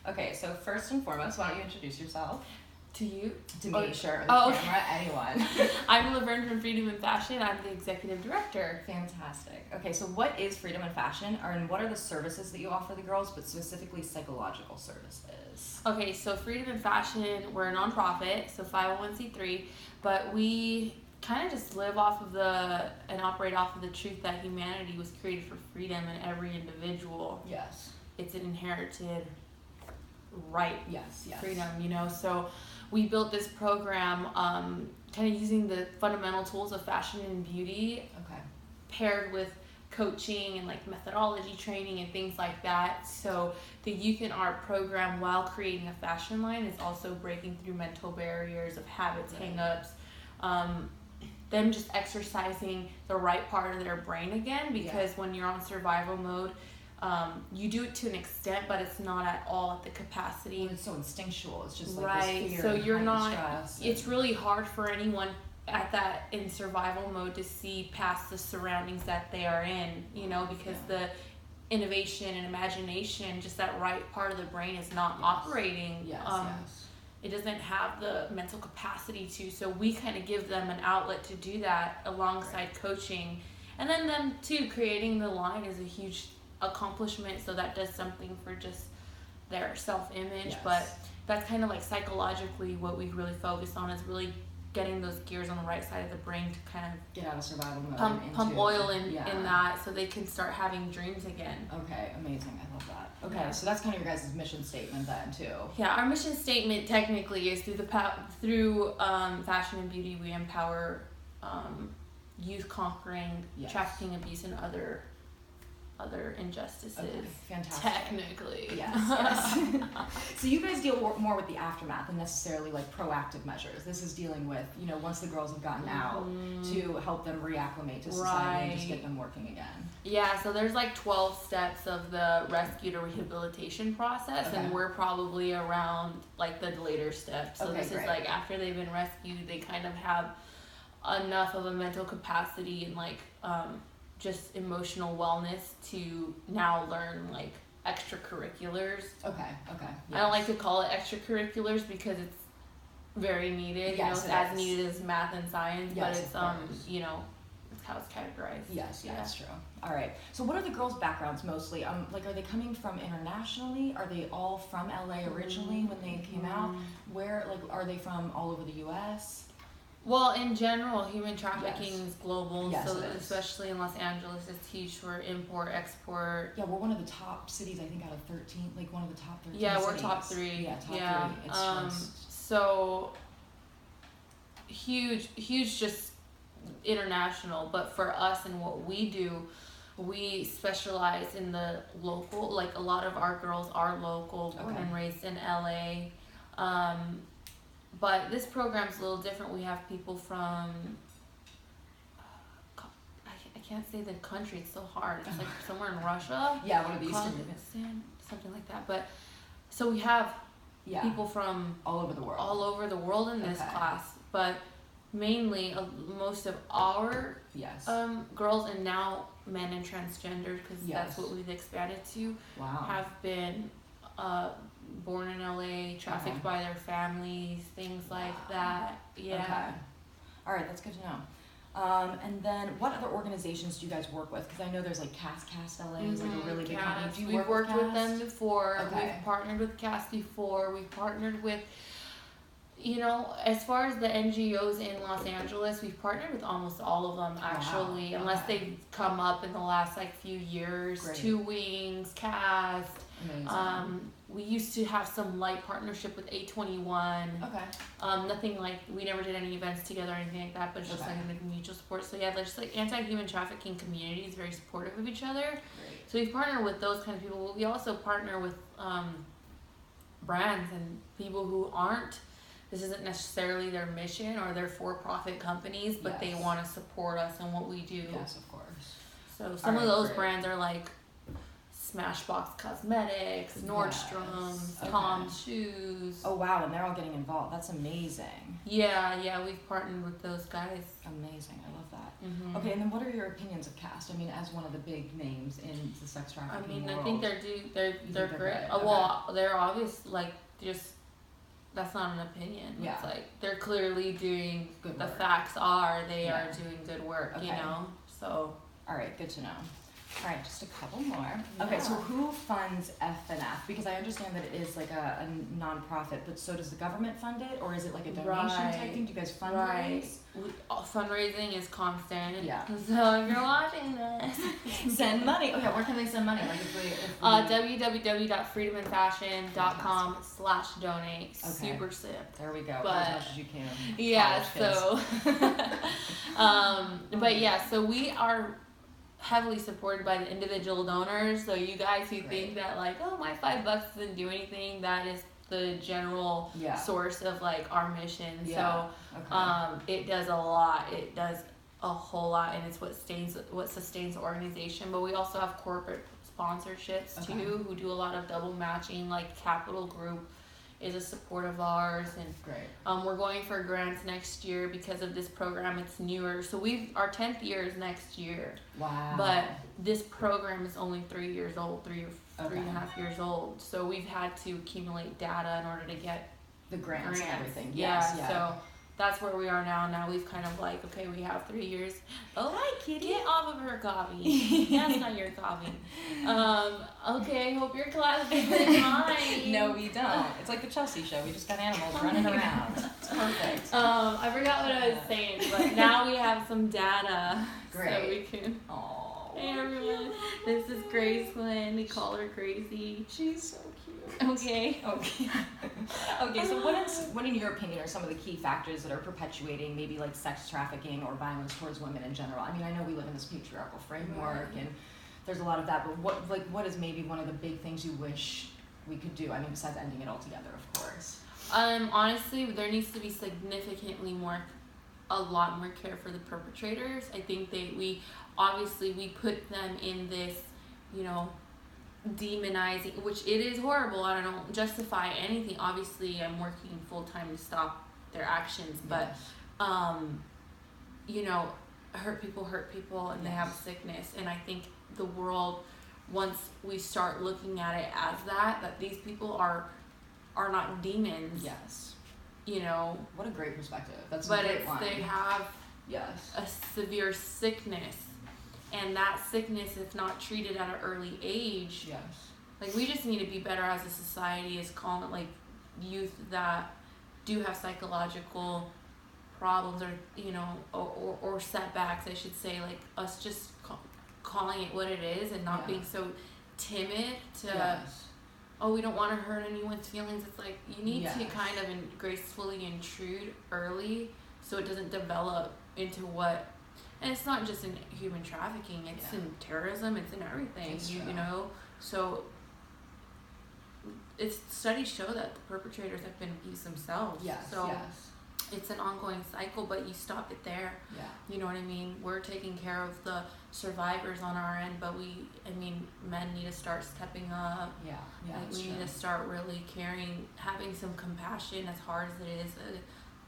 Okay, so first and foremost, why don't you introduce yourself? To you? To me, sure. Oh, The camera, anyone. I'm Laverne from Freedom in Fashion. I'm the executive director. Fantastic. Okay, so what is Freedom in Fashion, and what are the services that you offer the girls, but specifically psychological services? Okay, so Freedom in Fashion, we're a nonprofit, so 501c3, but we kind of just live off of and operate off of the truth that humanity was created for freedom in every individual. Yes. It's an inherited right. Yes. Freedom, so we built this program kind of using the fundamental tools of fashion and beauty, paired with coaching and like methodology training and things like that. So the youth in our program, while creating a fashion line, is also breaking through mental barriers of habits, hang-ups, them just exercising the right part of their brain again, because when you're on survival mode, you do it to an extent, but it's not at all at the capacity. Well, it's so instinctual. It's just like right. This fear So and you're not. Stress it's really hard for anyone at that in survival mode to see past the surroundings that they are in. Because the innovation and imagination, just that right part of the brain, is not operating. Yes. It doesn't have the mental capacity to. So we kind of give them an outlet to do that alongside coaching, and then them too. Creating the line is a huge accomplishment, so that does something for just their self-image. But that's kind of like psychologically what we really focus on, is really getting those gears on the right side of the brain to kind of get out of survival mode, pump oil in that, so they can start having dreams again. Okay, amazing. I love that. Okay, so that's kind of your guys' mission statement then too. Yeah, our mission statement technically is through fashion and beauty, we empower youth conquering trafficking, abuse, and other injustices. Okay, fantastic. Technically. Yes. So you guys deal more with the aftermath than necessarily like proactive measures. This is dealing with, once the girls have gotten out, to help them reacclimate to society and just get them working again. Yeah, so there's like 12 steps of the rescue to rehabilitation process, and we're probably around like the later steps. So this is like after they've been rescued, they kind of have enough of a mental capacity and like just emotional wellness to now learn like extracurriculars. Okay. Yes. I don't like to call it extracurriculars because it's very needed. Yes, it's as needed as math and science, but it's it's how it's categorized. Yes, that's true. All right. So what are the girls' backgrounds mostly? Like, are they coming from internationally? Are they all from LA originally when they came out? Where, like, are they from all over the US? Well, in general, human trafficking is global, Yes, so especially in Los Angeles, it's huge for import, export. Yeah, we're one of the top cities, I think, out of 13, like one of the top 13 Yeah, cities. we're top 3. Yeah, top 3. It's just... So, huge, just international, but for us and what we do, we specialize in the local, like a lot of our girls are local, born and raised in LA. But this program's a little different. We have people from, I can't say the country, it's so hard. It's like somewhere in Russia. Yeah, one of the Eastern Europe. Something like that. But so we have people from all over the world in this class. But mainly most of our girls, and now men and transgender, because that's what we've expanded to, have been born in LA, trafficked by their families, things like that. Yeah. Okay. All right, that's good to know. And then what other organizations do you guys work with? Because I know there's like Cast LA is like a really big company. Do you We've worked with them before. Okay. We've partnered with Cast before. We've partnered with, as far as the NGOs in Los Angeles, we've partnered with almost all of them actually, unless they've come up in the last like few years. Great. Two Wings, Cast. Amazing. We used to have some light partnership with A21. Okay. Nothing like, we never did any events together or anything like that, but it's just like a mutual support. So yeah, there's like anti-human trafficking communities very supportive of each other. Great. So we partner with those kind of people. But we also partner with brands and people who this isn't necessarily their mission or their for-profit companies, but they want to support us and what we do. Yes, of course. So some of those brands are like Smashbox Cosmetics, Nordstrom's, Okay. Tom's Shoes. Oh wow, and they're all getting involved. That's amazing. Yeah, we've partnered with those guys. Amazing, I love that. Mm-hmm. Okay, and then what are your opinions of Cast? I mean, as one of the big names in the sex trafficking world. I think they're great. Good? Well, they're obvious, like, just, that's not an opinion. Yeah. It's like, they're clearly doing, Good the work. facts are, they are doing good work, Okay. you know? So. All right, good to know. All right, just a couple more. Okay, so who funds F&F? Because I understand that it is like a nonprofit, but so does the government fund it, or is it like a donation type thing? Do you guys fundraise? Fundraising is constant. Yeah. So if you're watching this, Send money. Oh yeah, where can they send money? Like if we www.freedominfashion.com/donate. Okay. Super simple. There we go. But as much as you can. yeah, College so but yeah, so we are heavily supported by the individual donors. So you guys who think that like, oh, my $5 doesn't do anything, that is the general source of like our mission. So it does a lot. It does a whole lot, and it's what sustains the organization. But we also have corporate sponsorships too, who do a lot of double matching. Like Capital Group is a support of ours, and we're going for grants next year because of this program. It's newer, so our 10th year is next year. Wow! But this program is only 3 years old, 3.5 years old. So we've had to accumulate data in order to get the grants and everything. So that's where we are now. Now we've kind of like, okay, we have 3 years. Oh, hi, kitty. Get off of her coffee. That's not your coffee. Okay, hope your class is mine. No, we don't. It's like the Chelsea show. We just got animals running around. It's perfect. I forgot what I was saying, but now we have some data. Great. So we can... Oh, hey, everyone. This is Grace Lynn. We call her Gracie. She's so cute. Okay. Okay, so what in your opinion are some of the key factors that are perpetuating maybe like sex trafficking or violence towards women in general? I mean, I know we live in this patriarchal framework and there's a lot of that, but what is maybe one of the big things you wish we could do? I mean, besides ending it altogether, of course. Honestly, there needs to be a lot more care for the perpetrators. I think we put them in this, demonizing, which it is horrible. I don't justify anything. Obviously, I'm working full time to stop their actions, but hurt people, and they have a sickness. And I think the world, once we start looking at it as that these people are not demons. Yes. What a great perspective. That's but a great line. They have a severe sickness. And that sickness, if not treated at an early age, like we just need to be better as a society, as calling like youth that do have psychological problems or setbacks, I should say, like us just calling it what it is and not being so timid to, we don't want to hurt anyone's feelings. It's like you need to kind of gracefully intrude early so it doesn't develop into what. And it's not just in human trafficking, it's in terrorism, it's in everything, So studies show that the perpetrators have been abused themselves. It's an ongoing cycle, but you stop it there. You know what I mean? We're taking care of the survivors on our end, but men need to start stepping up. We need to start really caring, having some compassion, as hard as it is.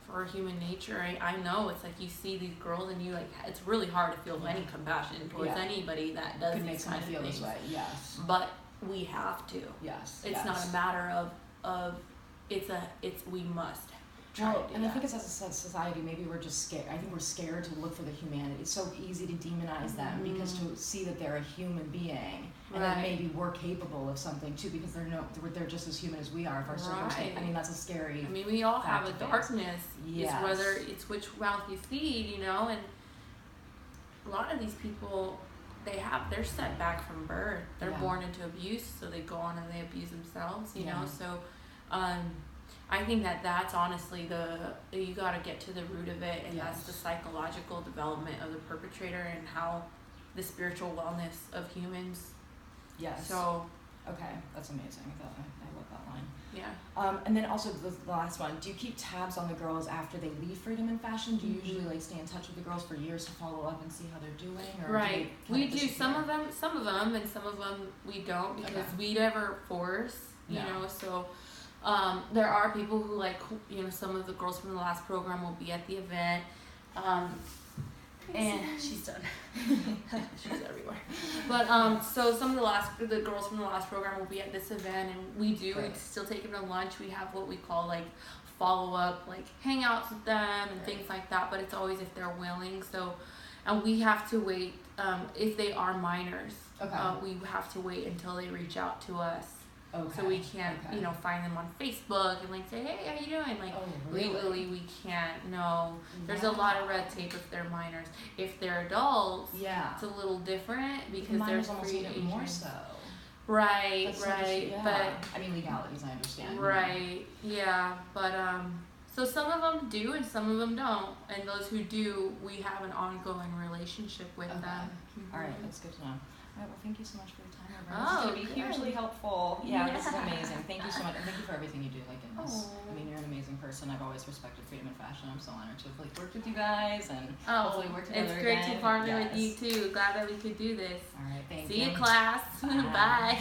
For human nature, I know it's like you see these girls and you it's really hard to feel any compassion towards anybody that does these kind of things. This way. But we have to. It's not a matter of we must. I think it's as a society, maybe we're just scared. I think we're scared to look for the humanity. It's so easy to demonize them because to see that they're a human being and that maybe we're capable of something too, because they're just as human as we are. If our circumstance, that's a scary. We all have a darkness. It's whether it's which mouth you feed, and a lot of these people, they're set back from birth. They're born into abuse, so they go on and they abuse themselves. So. I think that's honestly you got to get to the root of it, and that's the psychological development of the perpetrator and how the spiritual wellness of humans. So Okay, that's amazing. I love that line. Yeah. And then also the last one, do you keep tabs on the girls after they leave Freedom in Fashion? Do you usually like stay in touch with the girls for years to follow up and see how they're doing? Or right. We do some of them, and some of them we don't, because we never force, you know, so there are people who like, you know, some of the girls from the last program will be at the event. And she's done. She's everywhere. But so some of the girls from the last program will be at this event, and we still take them to lunch. We have what we call like follow up, like hangouts with them and things like that. But it's always if they're willing. So, and we have to wait if they are minors. We have to wait until they reach out to us. So we can't, you know, find them on Facebook and like say, hey, how you doing? Like legally we can't. No, there's a lot of red tape if they're minors. If they're adults, it's a little different because minors there's almost need more so. Right, right. But I mean legalities, I understand. Right, yeah, but so some of them do and some of them don't, and those who do, we have an ongoing relationship with them. All right, that's good to know. All right, well, thank you so much for your time. This Oh, is going to be hugely helpful. Yeah, this is amazing. Thank you so much, and thank you for everything you do. Like in this, I mean, you're an amazing person. I've always respected Freedom in Fashion. I'm so honored to have like worked with you guys and hopefully work together again. It's great to partner with you too. Glad that we could do this. All right, thank you. See you, class. Bye.